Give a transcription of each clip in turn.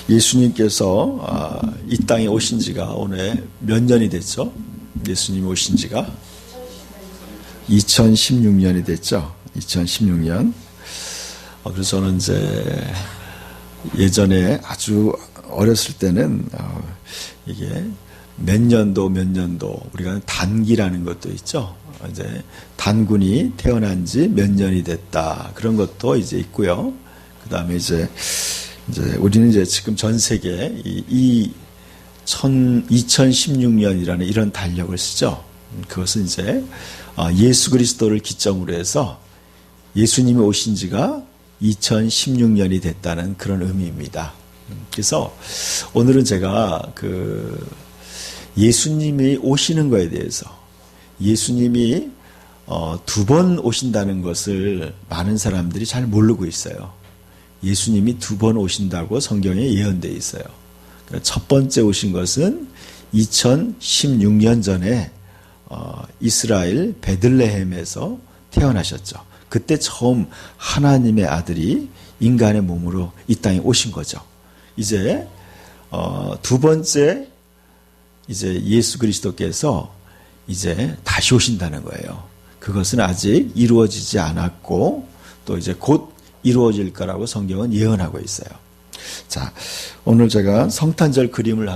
예수님께서 이 땅에 오신 지가 오늘 몇 년이 됐죠? 예수님이 오신 지가 2016년이 됐죠. 2016년. 그래서 저는 이제 예전에 아주 어렸을 때는 이게 몇 년도 우리가 단기라는 것도 있죠. 이제 단군이 태어난 지 몇 년이 됐다, 그런 것도 이제 있고요. 그 다음에 이제 우리는 이제 지금 전 세계에 이 2016년이라는 이런 달력을 쓰죠. 그것은 이제 예수 그리스도를 기점으로 해서 예수님이 오신 지가 2016년이 됐다는 그런 의미입니다. 그래서 오늘은 제가 예수님이 오시는 거에 대해서, 예수님이 두 번 오신다는 것을 많은 사람들이 잘 모르고 있어요. 예수님이 두 번 오신다고 성경에 예언되어 있어요. 첫 번째 오신 것은 2016년 전에 이스라엘 베들레헴에서 태어나셨죠. 그때 처음 하나님의 아들이 인간의 몸으로 이 땅에 오신 거죠. 이제 두 번째 이제 예수 그리스도께서 이제 다시 오신다는 거예요. 그것은 아직 이루어지지 않았고 또 이제 곧 이루어질 거라고 성경은 예언하고 있어요. 자, 오늘 제가 성탄절 그림을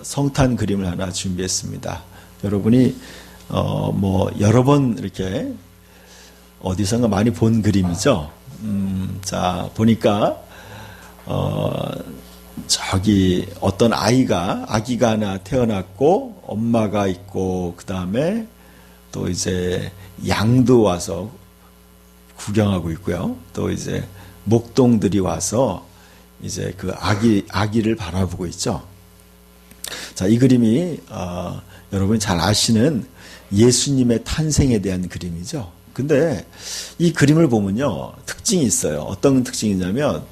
성탄 그림을 하나 준비했습니다. 여러분이 여러 번 이렇게 어디선가 많이 본 그림이죠. 자, 보니까 저기 어떤 아기가 하나 태어났고 엄마가 있고, 그 다음에 또 이제 양도 와서 구경하고 있고요. 또 이제 목동들이 와서 이제 그 아기를 바라보고 있죠. 자, 이 그림이 여러분이 잘 아시는 예수님의 탄생에 대한 그림이죠. 근데 이 그림을 보면요, 특징이 있어요. 어떤 특징이냐면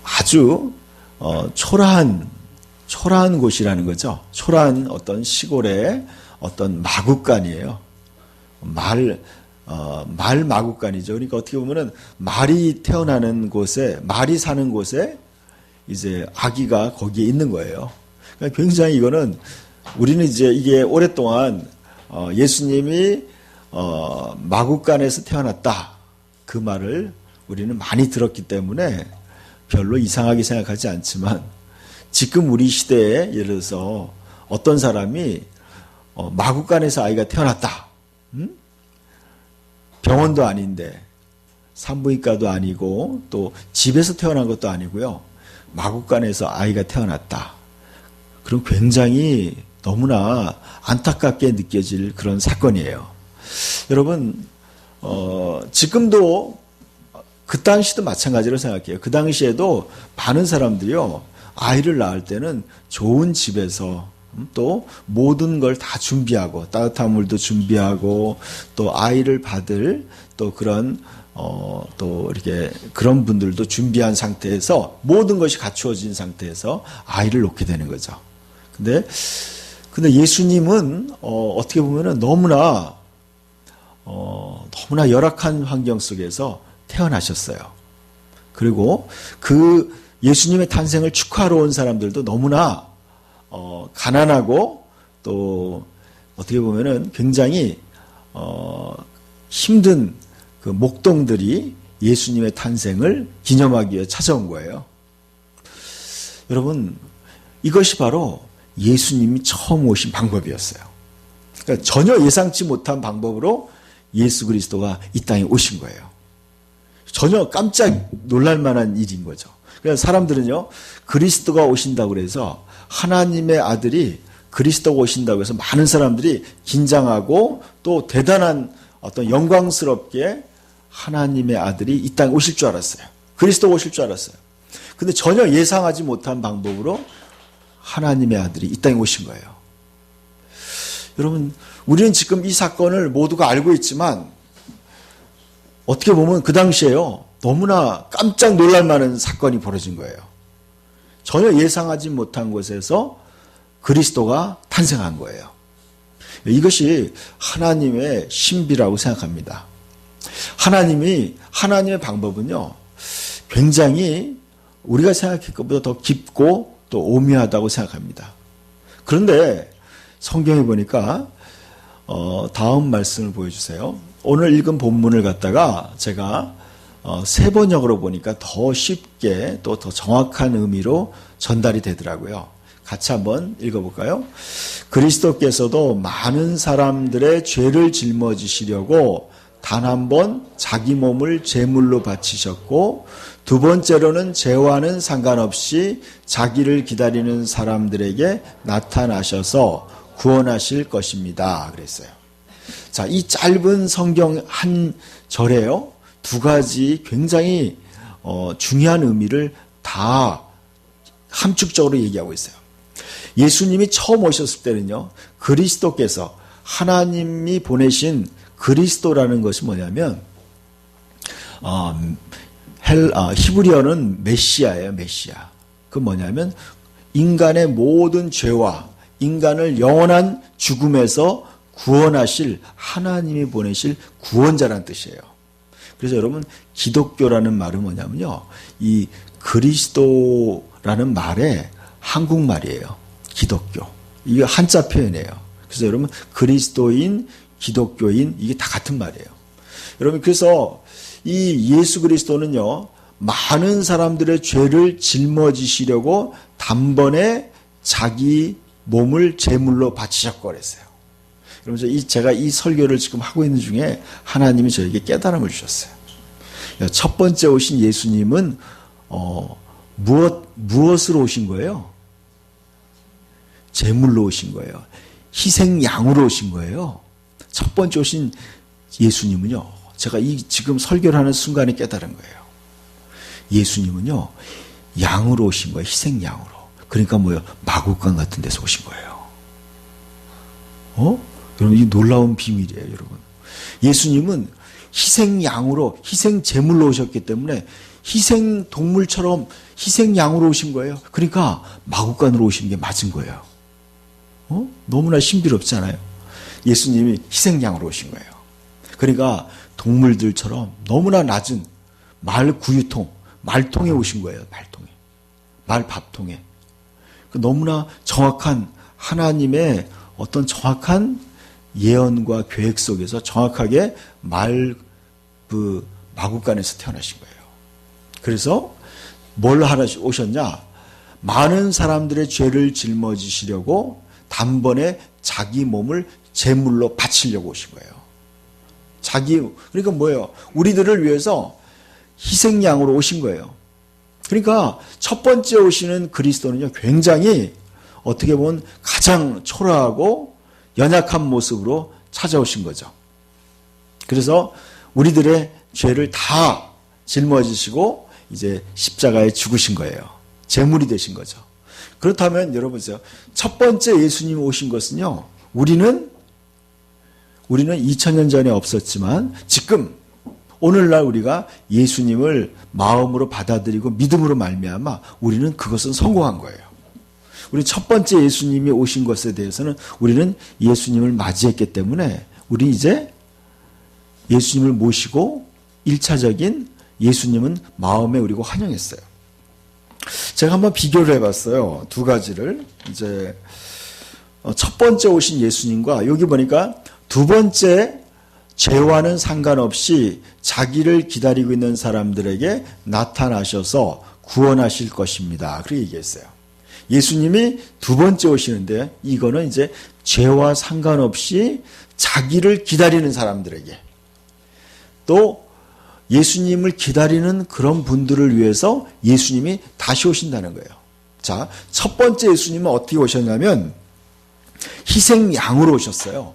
아주 초라한 곳이라는 거죠. 초라한 어떤 시골의 어떤 마구간이에요. 말 마구간이죠. 그러니까 어떻게 보면은 말이 태어나는 곳에, 말이 사는 곳에 이제 아기가 거기에 있는 거예요. 그러니까 굉장히 이거는 우리는 이제 이게 오랫동안 예수님이 마구간에서 태어났다, 그 말을 우리는 많이 들었기 때문에 별로 이상하게 생각하지 않지만, 지금 우리 시대에 예를 들어서 어떤 사람이 마구간에서 아이가 태어났다, 병원도 아닌데 산부인과도 아니고 또 집에서 태어난 것도 아니고요, 마구간에서 아이가 태어났다, 그럼 굉장히 너무나 안타깝게 느껴질 그런 사건이에요. 여러분, 지금도 그 당시도 마찬가지로 생각해요. 그 당시에도 많은 사람들이요, 아이를 낳을 때는 좋은 집에서 또 모든 걸 다 준비하고, 따뜻한 물도 준비하고, 또 아이를 받을 또 그런 또 이렇게 그런 분들도 준비한 상태에서, 모든 것이 갖추어진 상태에서 아이를 놓게 되는 거죠. 근데 예수님은 어떻게 보면은 너무나 열악한 환경 속에서 태어나셨어요. 그리고 그 예수님의 탄생을 축하하러 온 사람들도 너무나 가난하고, 또 어떻게 보면은 굉장히 힘든 그 목동들이 예수님의 탄생을 기념하기 위해 찾아온 거예요. 여러분, 이것이 바로 예수님이 처음 오신 방법이었어요. 그러니까 전혀 예상치 못한 방법으로 예수 그리스도가 이 땅에 오신 거예요. 전혀 깜짝 놀랄 만한 일인 거죠. 그래서 사람들은요, 그리스도가 오신다고 그래서, 하나님의 아들이 그리스도가 오신다고 해서 많은 사람들이 긴장하고 또 대단한 어떤 영광스럽게 하나님의 아들이 이 땅에 오실 줄 알았어요. 그리스도가 오실 줄 알았어요. 근데 전혀 예상하지 못한 방법으로 하나님의 아들이 이 땅에 오신 거예요. 여러분, 우리는 지금 이 사건을 모두가 알고 있지만, 어떻게 보면 그 당시에요, 너무나 깜짝 놀랄 만한 사건이 벌어진 거예요. 전혀 예상하지 못한 곳에서 그리스도가 탄생한 거예요. 이것이 하나님의 신비라고 생각합니다. 하나님의 방법은요, 굉장히 우리가 생각할 것보다 더 깊고 또 오묘하다고 생각합니다. 그런데 성경에 보니까 다음 말씀을 보여주세요. 오늘 읽은 본문을 갖다가 제가 세 번역으로 보니까 더 쉽게 또 더 정확한 의미로 전달이 되더라고요. 같이 한번 읽어볼까요? 그리스도께서도 많은 사람들의 죄를 짊어지시려고 단 한 번 자기 몸을 제물로 바치셨고 두 번째로는 죄와는 상관없이 자기를 기다리는 사람들에게 나타나셔서 구원하실 것입니다. 그랬어요. 자, 이 짧은 성경 한 절에요. 두 가지 굉장히 중요한 의미를 다 함축적으로 얘기하고 있어요. 예수님이 처음 오셨을 때는요, 그리스도께서 하나님이 보내신 그리스도라는 것이 뭐냐면 히브리어는 메시아예요. 메시아. 그 뭐냐면 인간의 모든 죄와 인간을 영원한 죽음에서 구원하실 하나님이 보내실 구원자라는 뜻이에요. 그래서 여러분 기독교라는 말은 뭐냐면요, 이 그리스도라는 말의 한국말이에요. 기독교. 이게 한자 표현이에요. 그래서 여러분 그리스도인, 기독교인 이게 다 같은 말이에요. 여러분 그래서 이 예수 그리스도는요, 많은 사람들의 죄를 짊어지시려고 단번에 자기 몸을 제물로 바치셨고 그랬어요. 그러면서 제가 이 설교를 지금 하고 있는 중에 하나님이 저에게 깨달음을 주셨어요. 첫 번째 오신 예수님은 무엇으로 오신 거예요? 제물로 오신 거예요. 희생양으로 오신 거예요. 첫 번째 오신 예수님은요, 제가 지금 설교를 하는 순간에 깨달은 거예요. 예수님은요, 양으로 오신 거예요. 희생양으로. 그러니까 뭐예요? 마구간 같은 데서 오신 거예요. 여러분, 이 놀라운 비밀이에요, 여러분. 예수님은 희생양으로, 희생제물로 오셨기 때문에 희생동물처럼 희생양으로 오신 거예요. 그러니까 마구간으로 오시는 게 맞은 거예요. 너무나 신비롭지 않아요? 예수님이 희생양으로 오신 거예요. 그러니까 동물들처럼 너무나 낮은 말통에 오신 거예요. 말밥통에. 너무나 정확한 하나님의 어떤 정확한 예언과 계획 속에서 정확하게 마구간에서 태어나신 거예요. 그래서 뭘 하러 오셨냐? 많은 사람들의 죄를 짊어지시려고 단번에 자기 몸을 제물로 바치려고 오신 거예요. 그러니까 뭐예요? 우리들을 위해서 희생양으로 오신 거예요. 그러니까 첫 번째 오시는 그리스도는요, 굉장히 어떻게 보면 가장 초라하고 연약한 모습으로 찾아오신 거죠. 그래서 우리들의 죄를 다 짊어지시고 이제 십자가에 죽으신 거예요. 제물이 되신 거죠. 그렇다면 여러분 보세요. 첫 번째 예수님이 오신 것은요, 우리는 2000년 전에 없었지만 지금 오늘날 우리가 예수님을 마음으로 받아들이고 믿음으로 말미암아 우리는 그것은 성공한 거예요. 우리 첫 번째 예수님이 오신 것에 대해서는 우리는 예수님을 맞이했기 때문에 우리 이제 예수님을 모시고 1차적인 예수님은 마음에 우리가 환영했어요. 제가 한번 비교를 해봤어요. 두 가지를. 이제 첫 번째 오신 예수님과 여기 보니까 두 번째 죄와는 상관없이 자기를 기다리고 있는 사람들에게 나타나셔서 구원하실 것입니다. 그렇게 얘기했어요. 예수님이 두 번째 오시는데 이거는 이제 죄와 상관없이 자기를 기다리는 사람들에게 또 예수님을 기다리는 그런 분들을 위해서 예수님이 다시 오신다는 거예요. 자, 첫 번째 예수님은 어떻게 오셨냐면 희생양으로 오셨어요.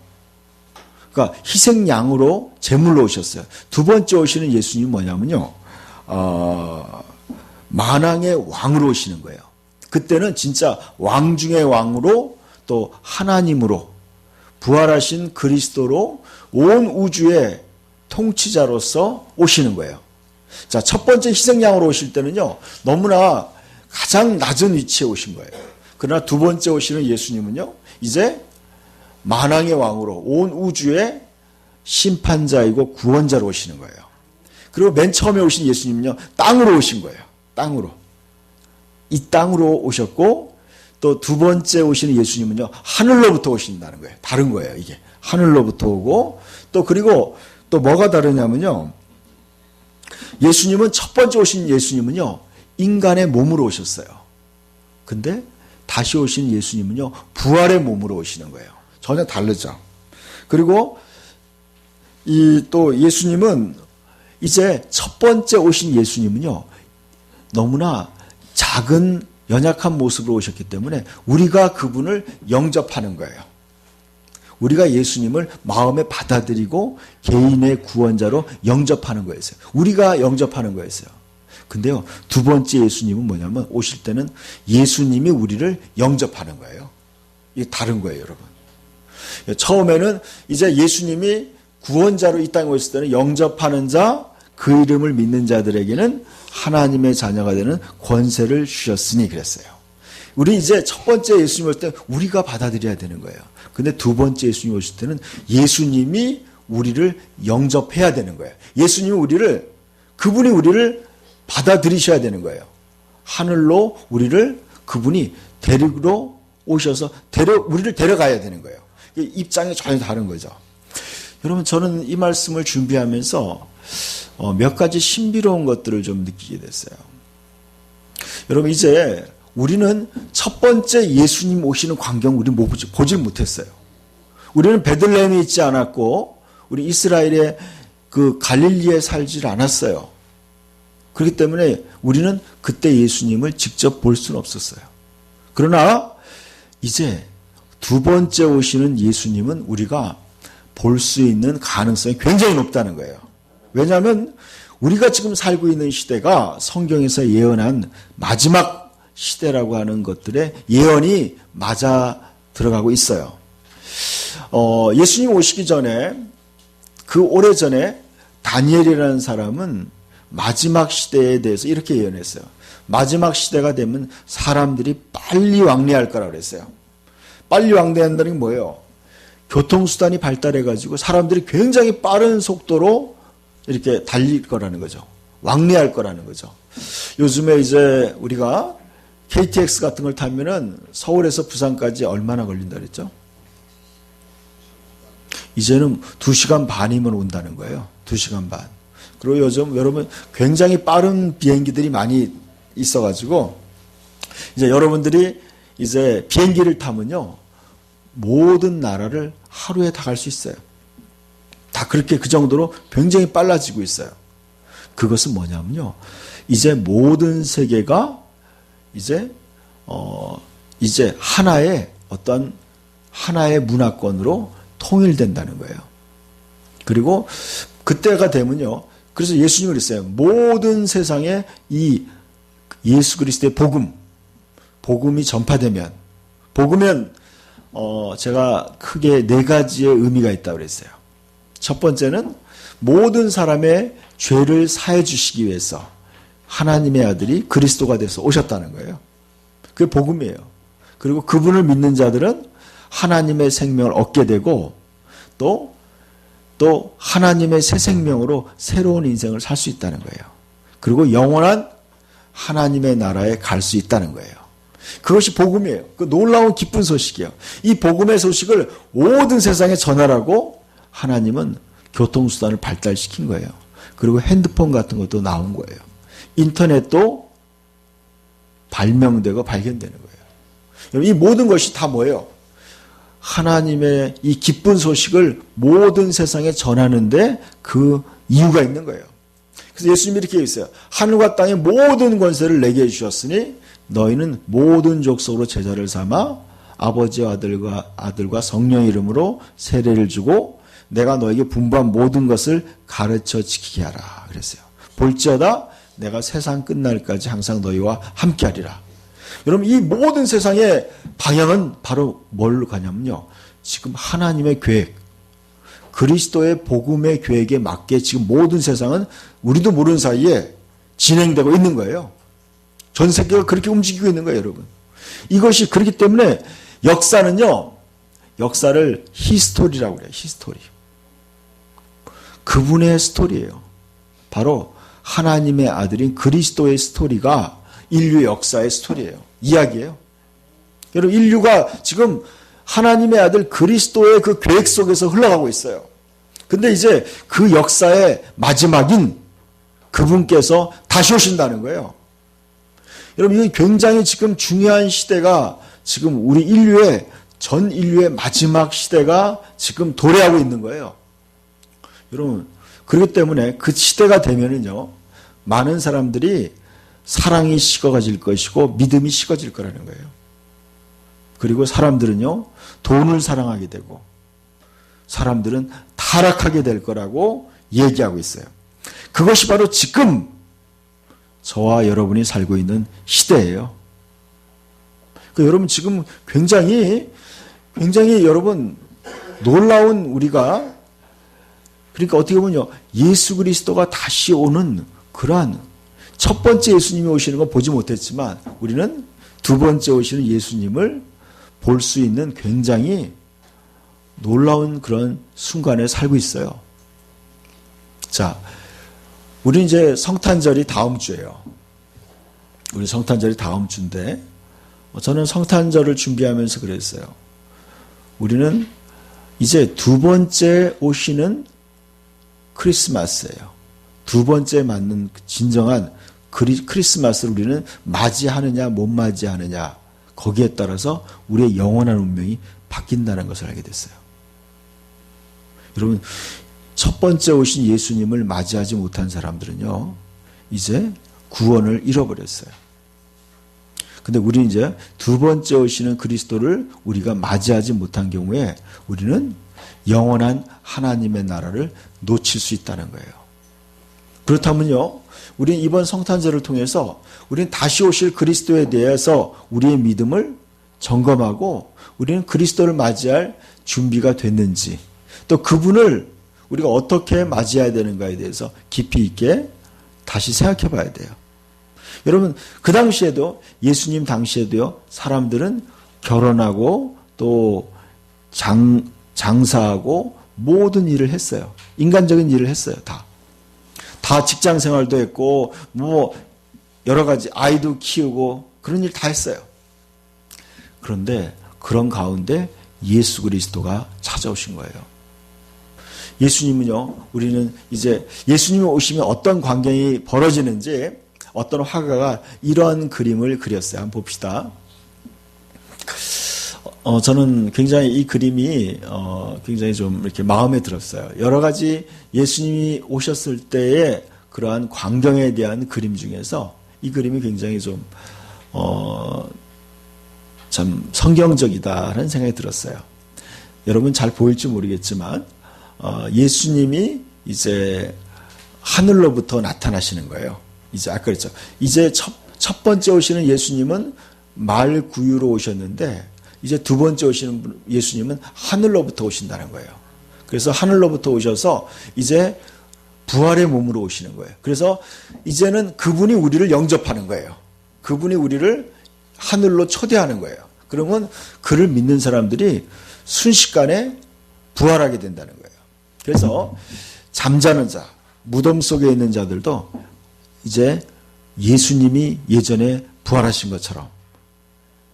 그러니까 희생양으로 제물로 오셨어요. 두 번째 오시는 예수님이 뭐냐면요, 만왕의 왕으로 오시는 거예요. 그때는 진짜 왕 중의 왕으로 또 하나님으로 부활하신 그리스도로 온 우주의 통치자로서 오시는 거예요. 자, 첫 번째 희생양으로 오실 때는요, 너무나 가장 낮은 위치에 오신 거예요. 그러나 두 번째 오시는 예수님은요, 이제 만왕의 왕으로 온 우주의 심판자이고 구원자로 오시는 거예요. 그리고 맨 처음에 오신 예수님은요, 땅으로 오신 거예요. 땅으로. 이 땅으로 오셨고 또 두 번째 오시는 예수님은요, 하늘로부터 오신다는 거예요. 다른 거예요, 이게. 하늘로부터 오고 또 그리고 또 뭐가 다르냐면요, 예수님은 첫 번째 오신 예수님은요, 인간의 몸으로 오셨어요. 근데 다시 오신 예수님은요, 부활의 몸으로 오시는 거예요. 전혀 다르죠. 그리고 또 예수님은 이제 첫 번째 오신 예수님은요, 너무나 작은 연약한 모습으로 오셨기 때문에 우리가 그분을 영접하는 거예요. 우리가 예수님을 마음에 받아들이고 개인의 구원자로 영접하는 거였어요. 우리가 영접하는 거였어요. 근데요, 두 번째 예수님은 뭐냐면 오실 때는 예수님이 우리를 영접하는 거예요. 이게 다른 거예요, 여러분. 처음에는 이제 예수님이 구원자로 이 땅에 오실 때는 영접하는 자, 그 이름을 믿는 자들에게는 하나님의 자녀가 되는 권세를 주셨으니 그랬어요. 우리 이제 첫 번째 예수님 올 때 우리가 받아들여야 되는 거예요. 근데 두 번째 예수님 오실 때는 예수님이 우리를 영접해야 되는 거예요. 예수님이 그분이 우리를 받아들이셔야 되는 거예요. 하늘로 그분이 데리러 오셔서 우리를 데려가야 되는 거예요. 입장이 전혀 다른 거죠. 여러분, 저는 이 말씀을 준비하면서 몇 가지 신비로운 것들을 좀 느끼게 됐어요. 여러분, 이제 우리는 첫 번째 예수님 오시는 광경 우리 보질 못했어요. 우리는 베들레헴에 있지 않았고 우리 이스라엘의 그 갈릴리에 살질 않았어요. 그렇기 때문에 우리는 그때 예수님을 직접 볼 수는 없었어요. 그러나 이제 두 번째 오시는 예수님은 우리가 볼 수 있는 가능성이 굉장히 높다는 거예요. 왜냐하면 우리가 지금 살고 있는 시대가 성경에서 예언한 마지막 시대라고 하는 것들의 예언이 맞아 들어가고 있어요. 예수님 오시기 전에 그 오래전에 다니엘이라는 사람은 마지막 시대에 대해서 이렇게 예언했어요. 마지막 시대가 되면 사람들이 빨리 왕래할 거라고 그랬어요. 빨리 왕래한다는 게 뭐예요? 교통수단이 발달해가지고 사람들이 굉장히 빠른 속도로 이렇게 달릴 거라는 거죠. 왕래할 거라는 거죠. 요즘에 이제 우리가 KTX 같은 걸 타면은 서울에서 부산까지 얼마나 걸린다 그랬죠? 이제는 2시간 반이면 온다는 거예요. 2시간 반. 그리고 요즘 여러분 굉장히 빠른 비행기들이 많이 있어가지고 이제 여러분들이 이제 비행기를 타면요, 모든 나라를 하루에 다 갈 수 있어요. 다 그렇게 그 정도로 굉장히 빨라지고 있어요. 그것은 뭐냐면요, 이제 모든 세계가 이제 하나의 문화권으로 통일된다는 거예요. 그리고 그때가 되면요, 그래서 예수님이 그랬어요. 모든 세상에 이 예수 그리스도의 복음이 전파되면, 복음은 제가 크게 4가지의 의미가 있다고 그랬어요. 첫 번째는 모든 사람의 죄를 사해 주시기 위해서 하나님의 아들이 그리스도가 돼서 오셨다는 거예요. 그게 복음이에요. 그리고 그분을 믿는 자들은 하나님의 생명을 얻게 되고 또 하나님의 새 생명으로 새로운 인생을 살 수 있다는 거예요. 그리고 영원한 하나님의 나라에 갈 수 있다는 거예요. 그것이 복음이에요. 그 놀라운 기쁜 소식이에요. 이 복음의 소식을 모든 세상에 전하라고 하나님은 교통수단을 발달시킨 거예요. 그리고 핸드폰 같은 것도 나온 거예요. 인터넷도 발명되고 발견되는 거예요. 이 모든 것이 다 뭐예요? 하나님의 이 기쁜 소식을 모든 세상에 전하는데 그 이유가 있는 거예요. 그래서 예수님이 이렇게 얘기했어요. 하늘과 땅의 모든 권세를 내게 주셨으니 너희는 모든 족속으로 제자를 삼아 아버지와 아들과 성령의 이름으로 세례를 주고 내가 너에게 분부한 모든 것을 가르쳐 지키게 하라 그랬어요. 볼지어다 내가 세상 끝날까지 항상 너희와 함께하리라. 여러분, 이 모든 세상의 방향은 바로 뭘로 가냐면요, 지금 하나님의 계획, 그리스도의 복음의 계획에 맞게 지금 모든 세상은 우리도 모르는 사이에 진행되고 있는 거예요. 전 세계가 그렇게 움직이고 있는 거예요, 여러분. 이것이 그렇기 때문에 역사를 히스토리라고 그래요. 히스토리. 그분의 스토리예요. 바로 하나님의 아들인 그리스도의 스토리가 인류 역사의 스토리예요. 이야기예요. 여러분, 인류가 지금 하나님의 아들 그리스도의 그 계획 속에서 흘러가고 있어요. 근데 이제 그 역사의 마지막인 그분께서 다시 오신다는 거예요. 여러분, 이 굉장히 지금 중요한 시대가 지금 우리 인류의 전 인류의 마지막 시대가 지금 도래하고 있는 거예요. 여러분, 그렇기 때문에 그 시대가 되면은요, 많은 사람들이 사랑이 식어질 것이고 믿음이 식어질 거라는 거예요. 그리고 사람들은요, 돈을 사랑하게 되고 사람들은 타락하게 될 거라고 얘기하고 있어요. 그것이 바로 지금 저와 여러분이 살고 있는 시대예요. 여러분, 지금 굉장히 여러분 놀라운 우리가, 그러니까 어떻게 보면요, 예수 그리스도가 다시 오는 그러한 첫 번째 예수님이 오시는 건 보지 못했지만 우리는 두 번째 오시는 예수님을 볼 수 있는 굉장히 놀라운 그런 순간에 살고 있어요. 자, 우리 이제 성탄절이 다음 주예요. 우리 성탄절이 다음 주인데 저는 성탄절을 준비하면서 그랬어요. 우리는 이제 두 번째 오시는 크리스마스예요. 두 번째 맞는 진정한 크리스마스를 우리는 맞이하느냐 못 맞이하느냐, 거기에 따라서 우리의 영원한 운명이 바뀐다는 것을 알게 됐어요. 여러분, 첫 번째 오신 예수님을 맞이하지 못한 사람들은요, 이제 구원을 잃어버렸어요. 근데 우리 이제 두 번째 오시는 그리스도를 우리가 맞이하지 못한 경우에 우리는 영원한 하나님의 나라를 놓칠 수 있다는 거예요. 그렇다면요, 우리는 이번 성탄절을 통해서 우리는 다시 오실 그리스도에 대해서 우리의 믿음을 점검하고 우리는 그리스도를 맞이할 준비가 됐는지, 또 그분을 우리가 어떻게 맞이해야 되는가에 대해서 깊이 있게 다시 생각해 봐야 돼요. 여러분, 그 당시에도, 예수님 당시에도요, 사람들은 결혼하고 또 장사하고 모든 일을 했어요. 인간적인 일을 했어요. 다 직장 생활도 했고 뭐 여러 가지 아이도 키우고 그런 일 다 했어요. 그런데 그런 가운데 예수 그리스도가 찾아오신 거예요. 예수님은요, 우리는 이제 예수님이 오시면 어떤 광경이 벌어지는지 어떤 화가가 이런 그림을 그렸어요. 한번 봅시다. 저는 굉장히 이 그림이 굉장히 좀 이렇게 마음에 들었어요. 여러 가지 예수님이 오셨을 때의 그러한 광경에 대한 그림 중에서 이 그림이 굉장히 좀 참 성경적이다라는 생각이 들었어요. 여러분 잘 보일지 모르겠지만 예수님이 이제 하늘로부터 나타나시는 거예요. 이제 아까 그랬죠. 이제 첫 번째 오시는 예수님은 말 구유로 오셨는데 이제 두 번째 오시는 예수님은 하늘로부터 오신다는 거예요. 그래서 하늘로부터 오셔서 이제 부활의 몸으로 오시는 거예요. 그래서 이제는 그분이 우리를 영접하는 거예요. 그분이 우리를 하늘로 초대하는 거예요. 그러면 그를 믿는 사람들이 순식간에 부활하게 된다는 거예요. 그래서 잠자는 자, 무덤 속에 있는 자들도 이제 예수님이 예전에 부활하신 것처럼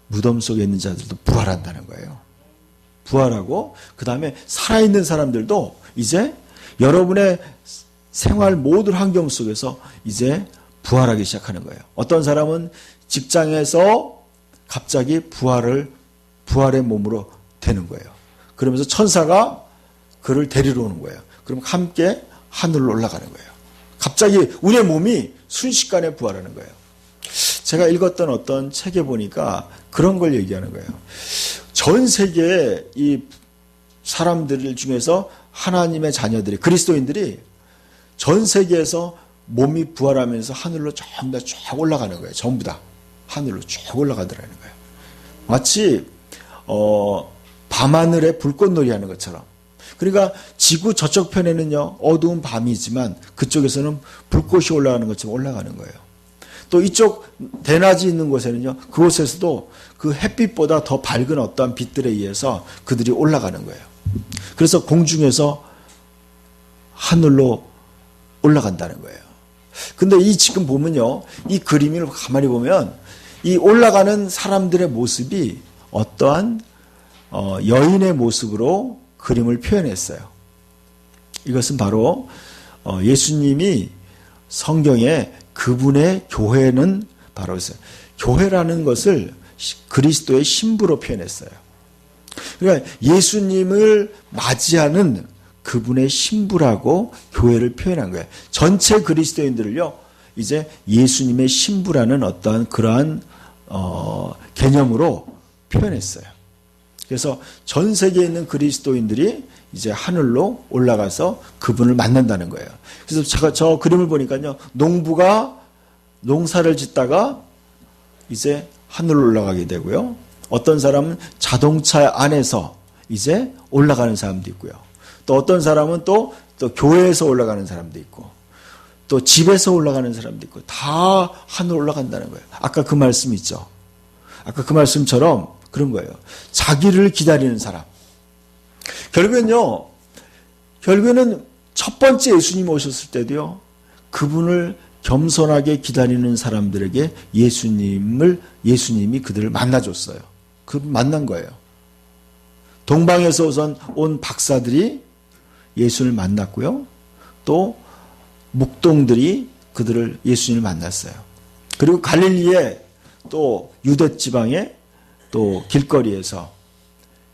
무덤 속에 있는 자들도 부활한다는 거예요. 부활하고 그 다음에 살아있는 사람들도 이제 여러분의 생활 모든 환경 속에서 이제 부활하기 시작하는 거예요. 어떤 사람은 직장에서 갑자기 부활의 몸으로 되는 거예요. 그러면서 천사가 그를 데리러 오는 거예요. 그럼 함께 하늘로 올라가는 거예요. 갑자기 우리의 몸이 순식간에 부활하는 거예요. 제가 읽었던 어떤 책에 보니까 그런 걸 얘기하는 거예요. 전 세계의 이 사람들 중에서 하나님의 자녀들이, 그리스도인들이 전 세계에서 몸이 부활하면서 하늘로 전부 다 쫙 올라가는 거예요. 전부 다 하늘로 쫙 올라가더라는 거예요. 마치 밤하늘에 불꽃놀이 하는 것처럼. 그러니까 지구 저쪽 편에는요 어두운 밤이지만 그쪽에서는 불꽃이 올라가는 것처럼 올라가는 거예요. 또 이쪽 대낮이 있는 곳에는요, 그곳에서도 그 햇빛보다 더 밝은 어떠한 빛들에 의해서 그들이 올라가는 거예요. 그래서 공중에서 하늘로 올라간다는 거예요. 근데 이 지금 보면요. 이 그림을 가만히 보면 이 올라가는 사람들의 모습이 어떠한 여인의 모습으로 그림을 표현했어요. 이것은 바로 예수님이 성경에 그분의 교회는 바로 교회라는 것을 그리스도의 신부로 표현했어요. 그러니까 예수님을 맞이하는 그분의 신부라고 교회를 표현한 거예요. 전체 그리스도인들을요, 이제 예수님의 신부라는 어떠한 그러한 개념으로 표현했어요. 그래서 전 세계에 있는 그리스도인들이 이제 하늘로 올라가서 그분을 만난다는 거예요. 그래서 제가 저 그림을 보니까요, 농부가 농사를 짓다가 이제 하늘로 올라가게 되고요. 어떤 사람은 자동차 안에서 이제 올라가는 사람도 있고요. 또 어떤 사람은 또 교회에서 올라가는 사람도 있고, 또 집에서 올라가는 사람도 있고, 다 하늘 올라간다는 거예요. 아까 그 말씀 있죠. 아까 그 말씀처럼 그런 거예요. 자기를 기다리는 사람. 결국에는 첫 번째 예수님이 오셨을 때도요, 그분을 겸손하게 기다리는 사람들에게 예수님이 그들을 만나줬어요. 그분 만난 거예요. 동방에서 우선 온 박사들이 예수를 만났고요. 또 묵동들이 예수님을 만났어요. 그리고 갈릴리에 또 유대 지방에 또 길거리에서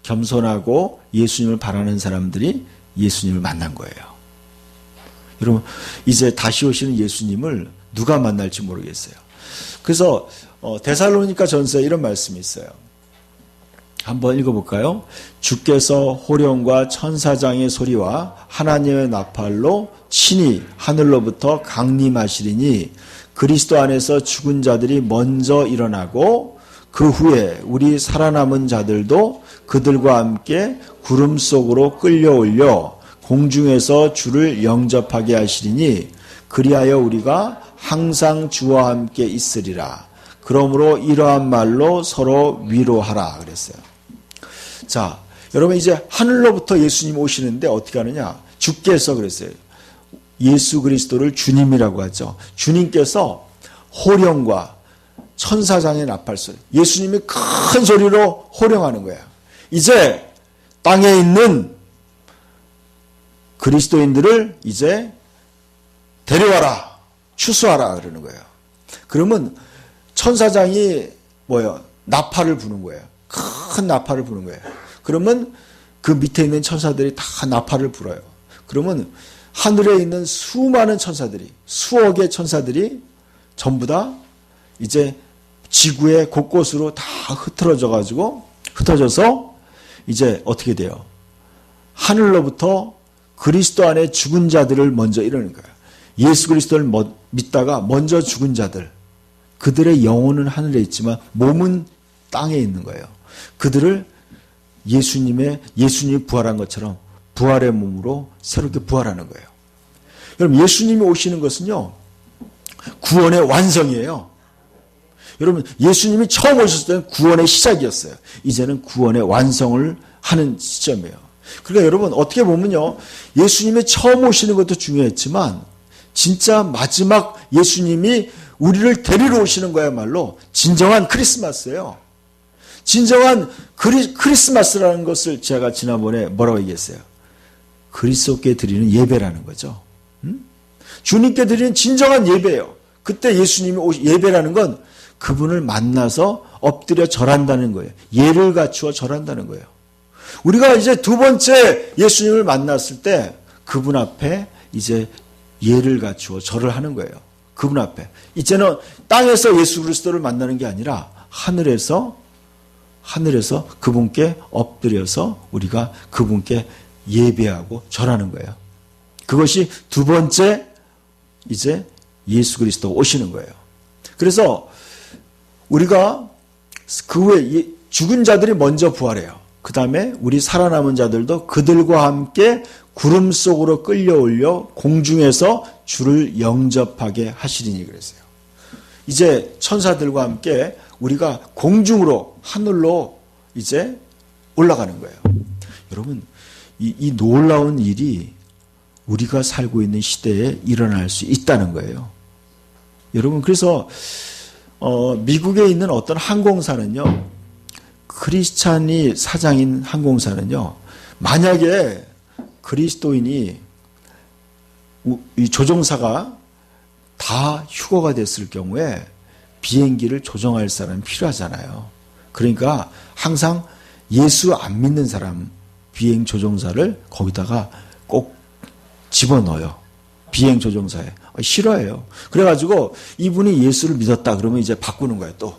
겸손하고 예수님을 바라는 사람들이 예수님을 만난 거예요. 여러분, 이제 다시 오시는 예수님을 누가 만날지 모르겠어요. 그래서 데살로니가 전서에 이런 말씀이 있어요. 한번 읽어볼까요? 주께서 호령과 천사장의 소리와 하나님의 나팔로 친히 하늘로부터 강림하시리니 그리스도 안에서 죽은 자들이 먼저 일어나고 그 후에 우리 살아남은 자들도 그들과 함께 구름 속으로 끌려올려 공중에서 주를 영접하게 하시리니 그리하여 우리가 항상 주와 함께 있으리라. 그러므로 이러한 말로 서로 위로하라 그랬어요. 자, 여러분 이제 하늘로부터 예수님 오시는데 어떻게 하느냐? 주께서 그랬어요. 예수 그리스도를 주님이라고 하죠. 주님께서 호령과 천사장의 나팔소리, 예수님이 큰 소리로 호령하는 거예요. 이제 땅에 있는 그리스도인들을 이제 데려와라, 추수하라 그러는 거예요. 그러면 천사장이 나팔을 부는 거예요. 큰 나팔을 부는 거예요. 그러면 그 밑에 있는 천사들이 다 나팔을 불어요. 그러면 하늘에 있는 수많은 천사들이, 수억의 천사들이 전부 다 이제 지구의 곳곳으로 다 흩어져서 이제 어떻게 돼요? 하늘로부터 그리스도 안에 죽은 자들을 먼저 이러는 거예요. 예수 그리스도를 믿다가 먼저 죽은 자들, 그들의 영혼은 하늘에 있지만 몸은 땅에 있는 거예요. 그들을 예수님이 부활한 것처럼 부활의 몸으로 새롭게 부활하는 거예요. 여러분, 예수님이 오시는 것은요, 구원의 완성이에요. 여러분, 예수님이 처음 오셨을 때는 구원의 시작이었어요. 이제는 구원의 완성을 하는 시점이에요. 그러니까 여러분, 어떻게 보면요, 예수님이 처음 오시는 것도 중요했지만 진짜 마지막 예수님이 우리를 데리러 오시는 거야말로 진정한 크리스마스예요. 진정한 크리스마스라는 것을 제가 지난번에 뭐라고 얘기했어요? 그리스도께 드리는 예배라는 거죠. 주님께 드리는 진정한 예배예요. 그때 예수님이 예배라는 건 그분을 만나서 엎드려 절한다는 거예요. 예를 갖추어 절한다는 거예요. 우리가 이제 두 번째 예수님을 만났을 때 그분 앞에 이제 예를 갖추어 절을 하는 거예요. 그분 앞에. 이제는 땅에서 예수 그리스도를 만나는 게 아니라 하늘에서 그분께 엎드려서 우리가 그분께 예배하고 절하는 거예요. 그것이 두 번째 이제 예수 그리스도 오시는 거예요. 그래서 우리가 그 후에 죽은 자들이 먼저 부활해요. 그 다음에 우리 살아남은 자들도 그들과 함께 구름 속으로 끌려올려 공중에서 주를 영접하게 하시리니 그랬어요. 이제 천사들과 함께 우리가 공중으로, 하늘로 이제 올라가는 거예요. 여러분, 이 놀라운 일이 우리가 살고 있는 시대에 일어날 수 있다는 거예요. 여러분, 그래서 미국에 있는 어떤 항공사는요, 크리스찬이 사장인 항공사는요, 만약에 그리스도인이 이 조종사가 다 휴거가 됐을 경우에 비행기를 조종할 사람이 필요하잖아요. 그러니까 항상 예수 안 믿는 사람 비행 조종사를 거기다가 꼭 집어넣어요. 비행 조종사에. 싫어해요. 그래가지고 이분이 예수를 믿었다 그러면 이제 바꾸는 거예요. 또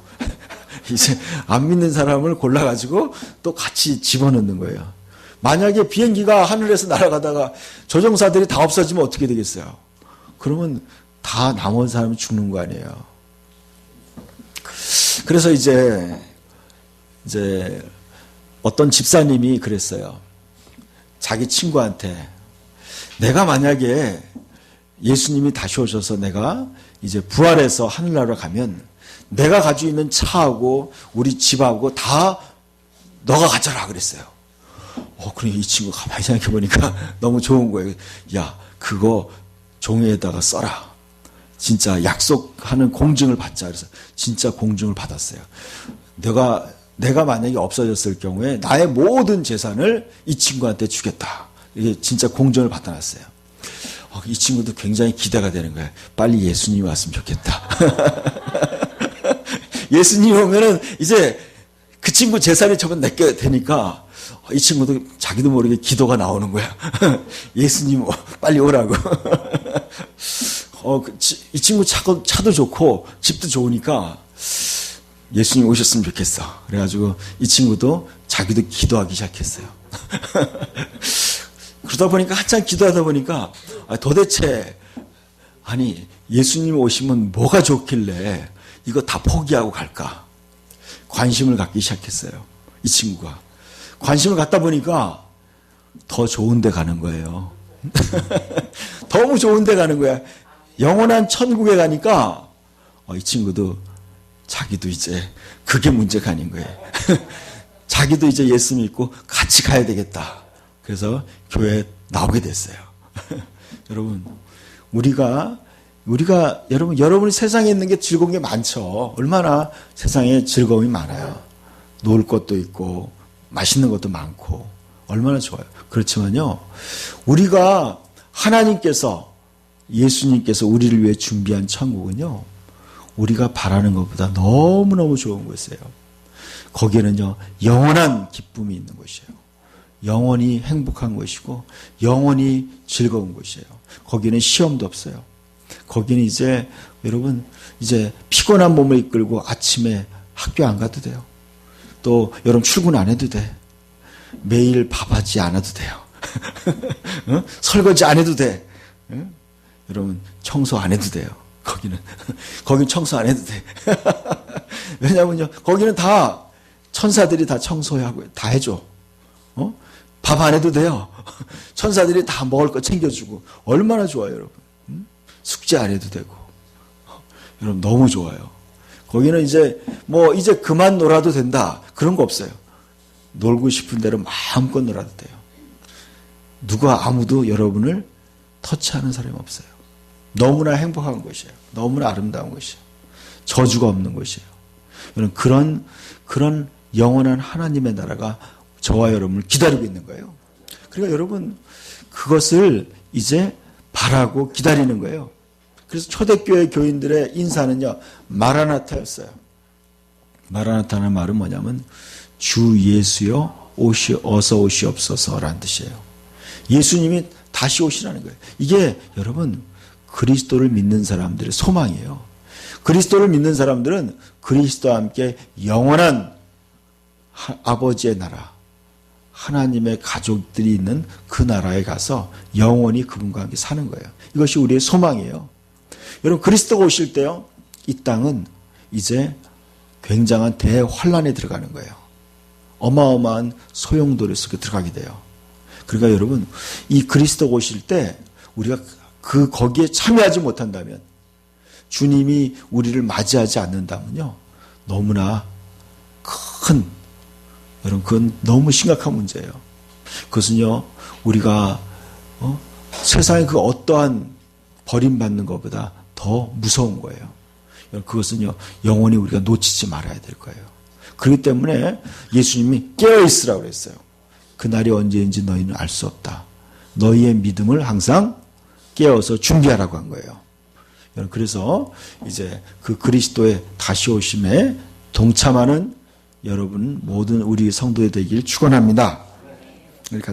이제 안 믿는 사람을 골라가지고 또 같이 집어넣는 거예요. 만약에 비행기가 하늘에서 날아가다가 조종사들이 다 없어지면 어떻게 되겠어요? 그러면 다 남은 사람이 죽는 거 아니에요. 그래서 이제 어떤 집사님이 그랬어요. 자기 친구한테 내가 만약에 예수님이 다시 오셔서 내가 이제 부활해서 하늘나라로 가면 내가 가지고 있는 차하고 우리 집하고 다 너가 가져라 그랬어요. 그러니까 이 친구 가만히 생각해 보니까 너무 좋은 거예요. 야, 그거 종이에다가 써라. 진짜 약속하는 공증을 받자. 그래서 진짜 공증을 받았어요. 내가 만약에 없어졌을 경우에 나의 모든 재산을 이 친구한테 주겠다. 이게 진짜 공증을 받아놨어요. 이 친구도 굉장히 기대가 되는 거예요. 빨리 예수님이 왔으면 좋겠다. 예수님이 오면은 이제 그 친구 재산이 저건 내게 되니까 이 친구도 자기도 모르게 기도가 나오는 거야. 예수님 빨리 오라고. 이 친구 차도 좋고 집도 좋으니까 예수님 오셨으면 좋겠어. 그래가지고 이 친구도 자기도 기도하기 시작했어요. 그러다 보니까 한참 기도하다 보니까 도대체 아니 예수님 오시면 뭐가 좋길래 이거 다 포기하고 갈까? 관심을 갖기 시작했어요. 이 친구가. 관심을 갖다 보니까 더 좋은 데 가는 거예요. 너무 좋은 데 가는 거야. 영원한 천국에 가니까 이 친구도 자기도 이제 그게 문제가 아닌 거예요. 자기도 이제 예수 믿고 같이 가야 되겠다. 그래서 교회에 나오게 됐어요. 여러분, 우리가 여러분이 세상에 있는 게 즐거운 게 많죠. 얼마나 세상에 즐거움이 많아요. 놀 것도 있고 맛있는 것도 많고 얼마나 좋아요. 그렇지만요, 우리가 하나님께서 예수님께서 우리를 위해 준비한 천국은요, 우리가 바라는 것보다 너무너무 좋은 곳이에요. 거기에는요, 영원한 기쁨이 있는 곳이에요. 영원히 행복한 곳이고 영원히 즐거운 곳이에요. 거기는 시험도 없어요. 거기는 이제 여러분 이제 피곤한 몸을 이끌고 아침에 학교 안 가도 돼요. 또 여러분 출근 안 해도 돼. 매일 밥하지 않아도 돼요. 응? 설거지 안 해도 돼. 응? 여러분 청소 안 해도 돼요. 거긴 청소 안 해도 돼. 왜냐면요, 거기는 다 천사들이 다 청소하고 다 해줘. 밥 안 해도 돼요. 천사들이 다 먹을 거 챙겨주고 얼마나 좋아요, 여러분. 숙제 안 해도 되고. 여러분 너무 좋아요. 거기는 이제 이제 그만 놀아도 된다 그런 거 없어요. 놀고 싶은 대로 마음껏 놀아도 돼요. 누가 아무도 여러분을 터치하는 사람이 없어요. 너무나 행복한 곳이에요. 너무나 아름다운 곳이에요. 저주가 없는 곳이에요. 여러분 그런 영원한 하나님의 나라가 저와 여러분을 기다리고 있는 거예요. 그러니까 여러분 그것을 이제 바라고 기다리는 거예요. 그래서 초대교회 교인들의 인사는요, 마라나타였어요. 마라나타는 말은 뭐냐면 주 예수여 어서 오시옵소서라는 뜻이에요. 예수님이 다시 오시라는 거예요. 이게 여러분 그리스도를 믿는 사람들의 소망이에요. 그리스도를 믿는 사람들은 그리스도와 함께 영원한 아버지의 나라, 하나님의 가족들이 있는 그 나라에 가서 영원히 그분과 함께 사는 거예요. 이것이 우리의 소망이에요. 여러분 그리스도가 오실 때요, 이 땅은 이제 굉장한 대환란에 들어가는 거예요. 어마어마한 소용돌이 속에 들어가게 돼요. 그러니까 여러분 이 그리스도가 오실 때 우리가 거기에 참여하지 못한다면, 주님이 우리를 맞이하지 않는다면요, 너무나 여러분 그건 너무 심각한 문제예요. 그것은요 우리가 세상의 그 어떠한 버림받는 것보다 더 무서운 거예요. 그것은요, 영원히 우리가 놓치지 말아야 될 거예요. 그렇기 때문에 예수님이 깨어있으라고 그랬어요. 그날이 언제인지 너희는 알 수 없다. 너희의 믿음을 항상 깨어서 준비하라고 한 거예요. 그래서 이제 그 그리스도의 다시 오심에 동참하는 여러분 모든 우리 성도들 되길 축원합니다.